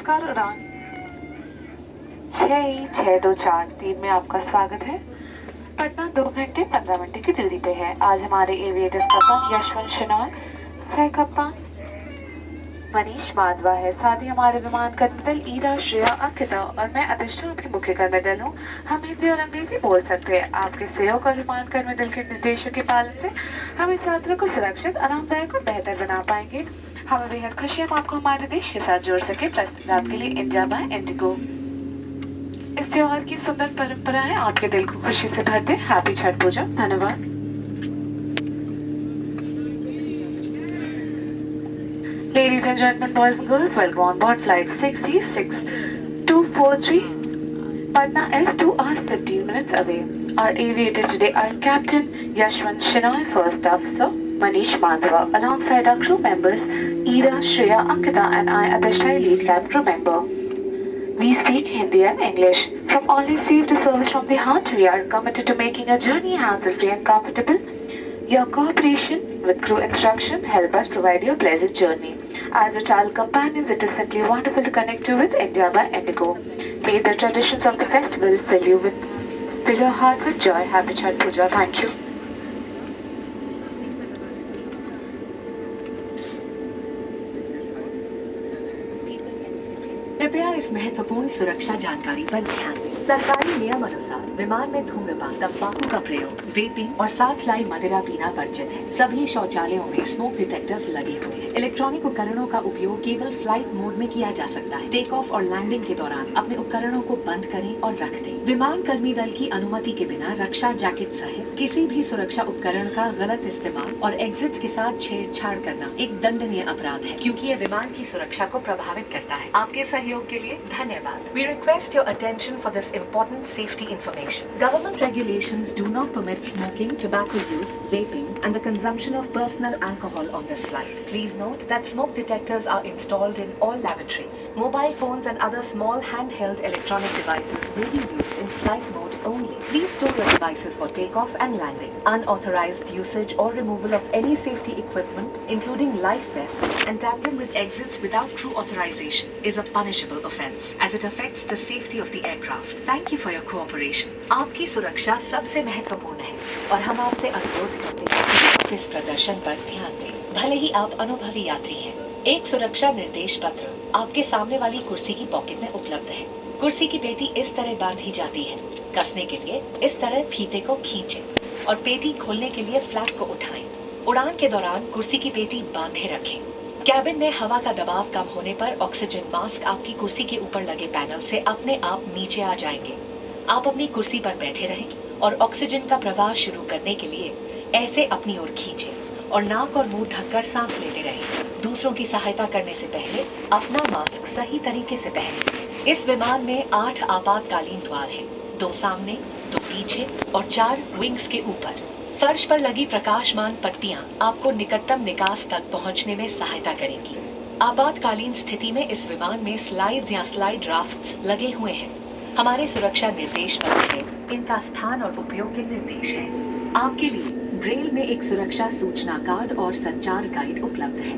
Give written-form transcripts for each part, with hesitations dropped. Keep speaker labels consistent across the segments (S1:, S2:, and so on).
S1: नमस्कार उड़ान 6E6243 में आपका स्वागत है। पटना 2 घंटे 15 मिनट की दूरी पे है। आज हमारे एविएटर्स कप्तान यशवंत शेनॉय, सह कप्तान मनीष माधवा है। साथ ही हमारे विमान कर्मदल ईरा, श्रेया, अंकिता और मैं अधिष्ठा आपके मुख्य कर्मदल हूँ। हम हिंदी और अंग्रेजी बोल सकते हैं। आपके सहयोग और विमान कर्मदल के निर्देशों के पालन से हम इस यात्रा को सुरक्षित, आरामदायक और बेहतर बना पाएंगे। हमें बेहद खुशी है हम आपको हमारे देश के साथ जोड़ सके। प्रस्तुत आपके लिए इंडिया बाय इंडिगो। इस त्योहार की सुंदर परंपराएं आपके दिल को खुशी से भर दे। हैप्पी छठ पूजा। धन्यवाद। Ladies and gentlemen, boys and girls, welcome on board flight 6E6243. Patna is 2 hours 15 minutes away. Our aviators today are Captain Yashwant Shenoy, First Officer Manish Madhava, alongside our crew members Ira, Shreya, Ankita and I, Adishtai, lead cabin crew member. We speak Hindi and English. From always safe to service from the heart, we are committed to making a journey hassle-free and comfortable. Your cooperation with crew instruction help us provide you a pleasant journey. As your travel companions, it is simply wonderful to connect you with India by Indigo. May the traditions of the festival fill your heart with joy. Happy Chhath Puja. Thank you.
S2: कृपया इस महत्वपूर्ण सुरक्षा जानकारी पर ध्यान दें। सरकारी नियम अनुसार विमान में धूम्रपान, तंबाकू का प्रयोग, वेपिंग और साथ लाई मदिरा पीना वर्जित है। सभी शौचालयों में स्मोक डिटेक्टर्स लगे हुए हैं। इलेक्ट्रॉनिक उपकरणों का उपयोग केवल फ्लाइट मोड में किया जा सकता है। टेक ऑफ और लैंडिंग के दौरान अपने उपकरणों को बंद करें और रख दें। विमान कर्मी दल की अनुमति के बिना रक्षा जैकेट सहित किसी भी सुरक्षा उपकरण का गलत इस्तेमाल और एग्जिट के साथ छेड़छाड़ करना एक दंडनीय अपराध है, क्योंकि ये विमान की सुरक्षा को प्रभावित करता है। आपके सहयोग के लिए धन्यवाद। We request your attention for this important safety information. Government regulations do not permit smoking, tobacco use, vaping, and the consumption of personal alcohol on this flight. Please note that smoke detectors are installed in all lavatories. Mobile phones and other small handheld electronic devices will be used in flight mode only. Please store your devices for takeoff and landing. Unauthorized usage or removal of any safety equipment, including life vests, and tampering with exits without crew authorization is a punishable offense, as it affects the safety of the aircraft. Thank you for your cooperation. आपकी सुरक्षा सबसे महत्वपूर्ण है और हम आपसे अनुरोध करते हैं कि इस प्रदर्शन पर ध्यान दें। भले ही आप अनुभवी यात्री हैं, एक सुरक्षा निर्देश पत्र आपके सामने वाली कुर्सी की पॉकेट में उपलब्ध है। कुर्सी की पेटी इस तरह बांधी जाती है। कसने के लिए इस तरह फीते को खींचें और पेटी खोलने के लिए फ्लैप को उठाएं। उड़ान के दौरान कुर्सी की पेटी बांधे रखें। कैबिन में हवा का दबाव कम होने पर ऑक्सीजन मास्क आपकी कुर्सी के ऊपर लगे पैनल से अपने आप नीचे आ जाएंगे। आप अपनी कुर्सी पर बैठे रहें और ऑक्सीजन का प्रवाह शुरू करने के लिए ऐसे अपनी ओर खींचें और नाक और मुंह ढककर सांस लेते रहें। दूसरों की सहायता करने से पहले अपना मास्क सही तरीके से पहनें। इस विमान में 8 आपातकालीन द्वार हैं, 2 सामने, 2 पीछे और 4 विंग्स के ऊपर। फर्श पर लगी प्रकाशमान पट्टियां आपको निकटतम निकास तक पहुंचने में सहायता करेंगी। आपातकालीन स्थिति में इस विमान में स्लाइड्स या स्लाइड राफ्ट्स लगे हुए हैं। हमारे सुरक्षा निर्देश पत्र में इनका स्थान और उपयोग के निर्देश हैं। आपके लिए ब्रेल में एक सुरक्षा सूचना कार्ड और संचार गाइड उपलब्ध है।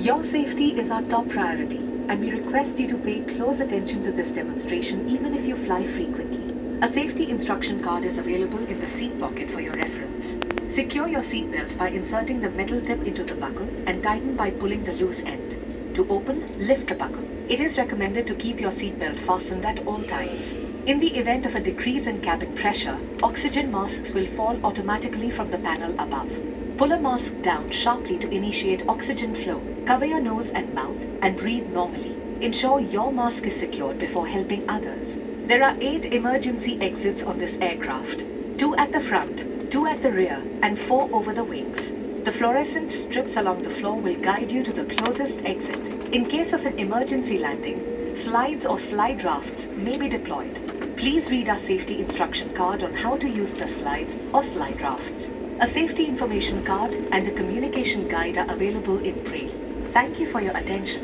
S2: Your safety is our top priority, and we request you to pay close attention to this demonstration even if you fly frequently. A safety instruction card is available in the seat pocket for your reference. Secure your seat belt by inserting the metal tip into the buckle and tighten by pulling the loose end. To open, lift the buckle. It is recommended to keep your seat belt fastened at all times. In the event of a decrease in cabin pressure, oxygen masks will fall automatically from the panel above. Pull a mask down sharply to initiate oxygen flow. Cover your nose and mouth and breathe normally. Ensure your mask is secured before helping others. There are 8 emergency exits on this aircraft. 2 at the front, 2 at the rear, and 4 over the wings. The fluorescent strips along the floor will guide you to the closest exit. In case of an emergency landing, slides or slide rafts may be deployed. Please read our safety instruction card on how to use the slides or slide rafts. A safety information card and a communication guide are available in Braille. Thank you for your attention.